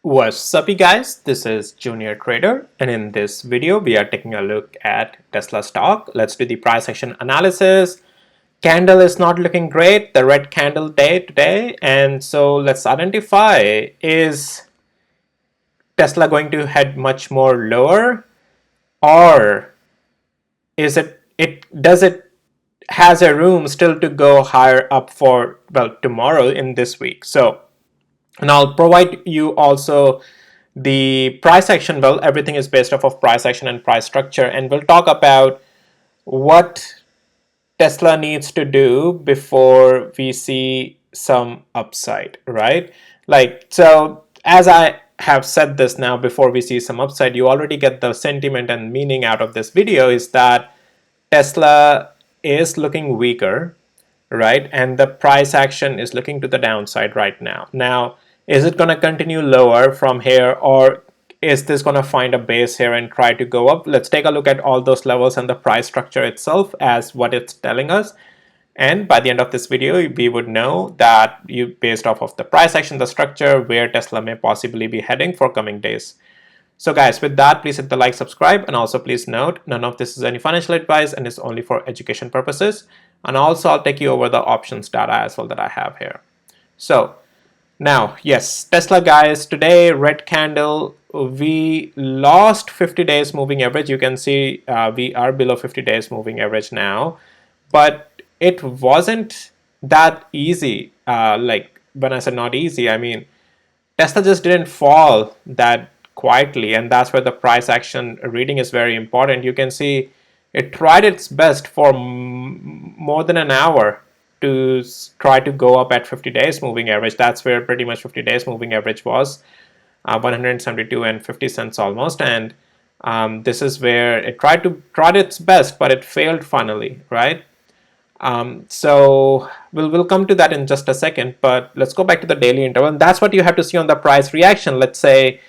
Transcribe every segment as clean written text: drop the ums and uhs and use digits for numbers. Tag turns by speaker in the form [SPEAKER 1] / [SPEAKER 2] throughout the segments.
[SPEAKER 1] What's up, you guys? This is Junior Trader, and in this video we are taking a look at Tesla stock. Let's do the price action analysis. Candle is not looking great, the red candle day today, and so let's identify, is Tesla going to head much more lower, or is it has a room still to go higher up for, well, tomorrow in this week. So, and I'll provide you also the price action. Well, everything is based off of price action and price structure, and we'll talk about what Tesla needs to do before we see some upside, right? Like, so as I have said this now, before we see some upside, you already get the sentiment and meaning out of this video is that Tesla is looking weaker, right? And the price action is looking to the downside right now. Now, is it going to continue lower from here, or is this going to find a base here and try to go up? Let's take a look at all those levels and the price structure itself as what it's telling us. And by the end of this video, we would know that based off of the price action, the structure, where Tesla may possibly be heading for coming days. So guys, with that, please hit the like, subscribe, and also please note, none of this is any financial advice and is only for education purposes. And also I'll take you over the options data as well that I have here. So now, yes, Tesla guys, today, red candle, we lost 50 days moving average. You can see we are below 50 days moving average now, but it wasn't that easy. Like when I said not easy, I mean, Tesla just didn't fall that quietly, and that's where the price action reading is very important. You can see it tried its best for more than an hour to try to go up at 50 days moving average. That's where pretty much 50 days moving average was, 172 and 50 cents almost. And this is where it tried its best, but it failed finally, right? So we'll come to that in just a second, but let's go back to the daily interval. And that's what you have to see on the price reaction. Let's say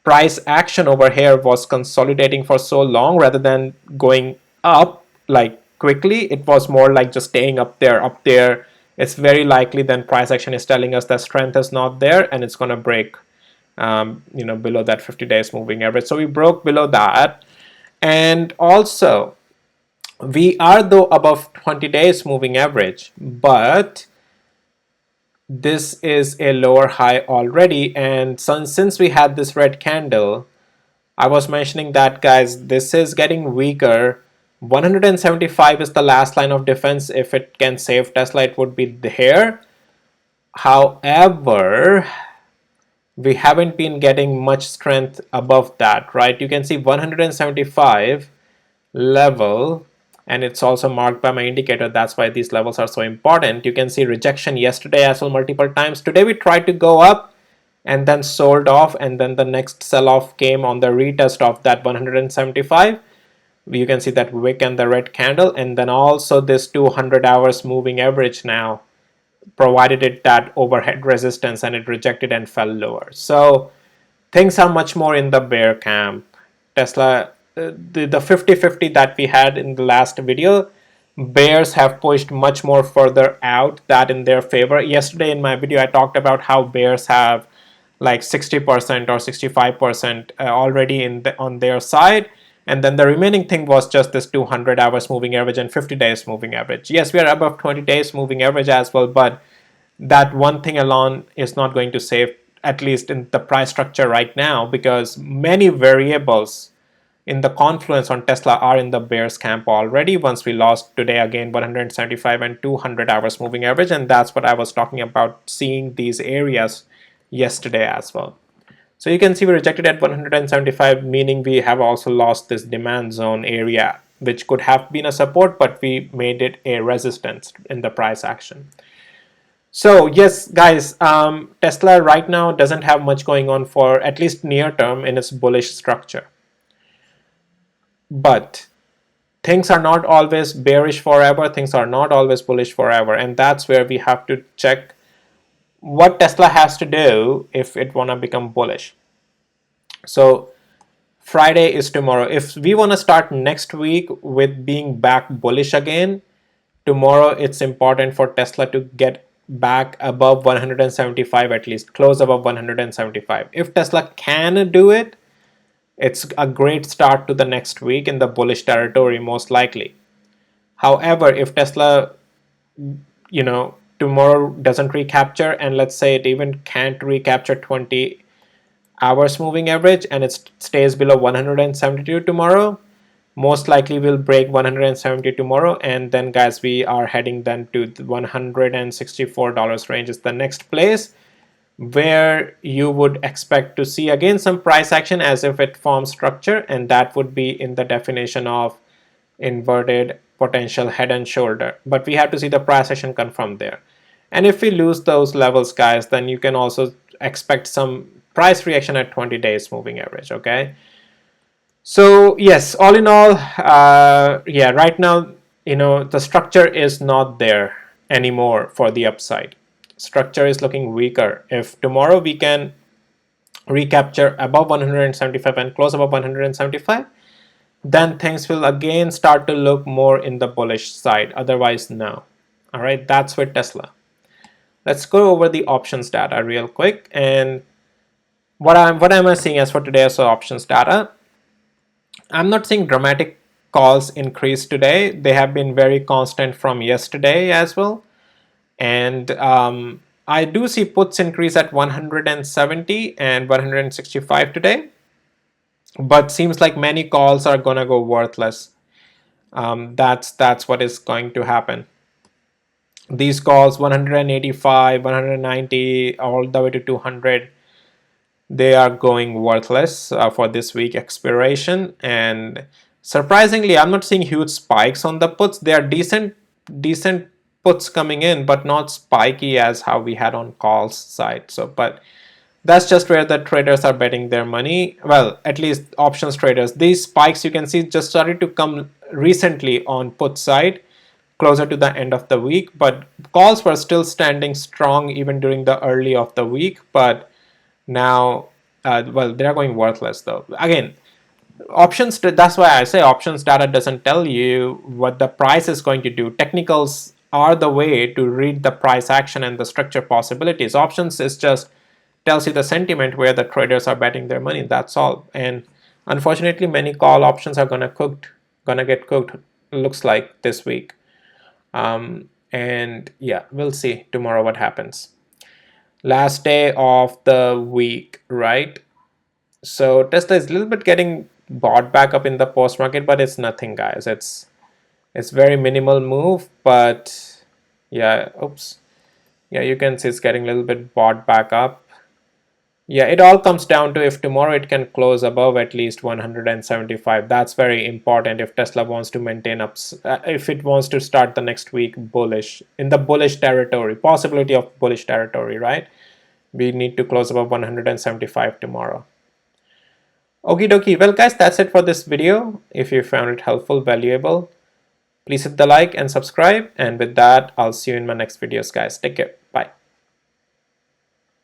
[SPEAKER 1] price action over here was consolidating for so long rather than going up like quickly. It was more like just staying up there. It's very likely then price action is telling us that strength is not there and it's going to break below that 50 days moving average. So we broke below that, and also we are though above 20 days moving average, but this is a lower high already. And since we had this red candle, I was mentioning that, guys, this is getting weaker. 175 is the last line of defense. If it can save Tesla, it would be here. However, we haven't been getting much strength above that, right? You can see 175 level, and it's also marked by my indicator. That's why these levels are so important. You can see rejection yesterday as well multiple times. Today we tried to go up and then sold off, and then the next sell-off came on the retest of that 175. You can see that wick and the red candle, and then also this 200 hours moving average now provided it that overhead resistance, and it rejected and fell lower. So things are much more in the bear camp. Tesla, the 50-50 that we had in the last video, bears have pushed much more further out that in their favor. Yesterday in my video I talked about how bears have like 60% or 65% already on their side, and then the remaining thing was just this 200 hours moving average and 50 days moving average. Yes, we are above 20 days moving average as well, but that one thing alone is not going to save, at least in the price structure right now, because many variables in the confluence on Tesla are in the bears camp already. Once we lost today again 175 and 200 hours moving average, and that's what I was talking about, seeing these areas yesterday as well. So you can see we rejected at 175, meaning we have also lost this demand zone area, which could have been a support, but we made it a resistance in the price action. So yes, guys, Tesla right now doesn't have much going on for at least near term in its bullish structure. But things are not always bearish forever. Things are not always bullish forever. And that's where we have to check what Tesla has to do if it want to become bullish. So Friday is tomorrow. If we want to start next week with being back bullish again, tomorrow it's important for Tesla to get back above 175, at least close above 175. If Tesla can do it, it's a great start to the next week in the bullish territory, most likely. However, if Tesla, tomorrow doesn't recapture, and let's say it even can't recapture 20 hours moving average and it stays below 172 tomorrow, most likely we'll break 170 tomorrow, and then guys, we are heading then to the $164 range is the next place where you would expect to see again some price action as if it forms structure, and that would be in the definition of inverted potential head and shoulder. But we have to see the price action confirmed there, and if we lose those levels, guys, then you can also expect some price reaction at 20 days moving average. Okay, so yes, all in all, yeah, right now, the structure is not there anymore for the upside. Structure is looking weaker. If tomorrow we can recapture above 175 and close above 175, then things will again start to look more in the bullish side. Otherwise, no. All right, that's with Tesla. Let's go over the options data real quick. And what am I seeing as for today's options data? I'm not seeing dramatic calls increase today. They have been very constant from yesterday as well. And I do see puts increase at 170 and 165 today. But seems like many calls are gonna go worthless. That's what is going to happen. These calls 185, 190, all the way to 200, they are going worthless for this week expiration. And surprisingly, I'm not seeing huge spikes on the puts. They are decent puts coming in, but not spiky as how we had on calls side. So, but that's just where the traders are betting their money. Well, at least options traders. These spikes you can see just started to come recently on put side, closer to the end of the week, but calls were still standing strong even during the early of the week. But now, well, they're going worthless though. Again, options, that's why I say options data doesn't tell you what the price is going to do. Technicals are the way to read the price action and the structure possibilities. Options is just tells you the sentiment where the traders are betting their money. That's all. And unfortunately, many call options are gonna get cooked, looks like, this week. And yeah, we'll see tomorrow what happens. Last day of the week, right? So Tesla is a little bit getting bought back up in the post market, but it's nothing, guys. It's very minimal move, but yeah, oops, yeah, you can see it's getting a little bit bought back up. Yeah, it all comes down to if tomorrow it can close above at least 175. That's very important if Tesla wants to maintain if it wants to start the next week bullish, in the bullish territory, possibility of bullish territory, right? We need to close above 175 tomorrow. Okie dokie. Well, guys, that's it for this video. If you found it helpful, valuable, please hit the like and subscribe. And with that, I'll see you in my next videos, guys. Take care.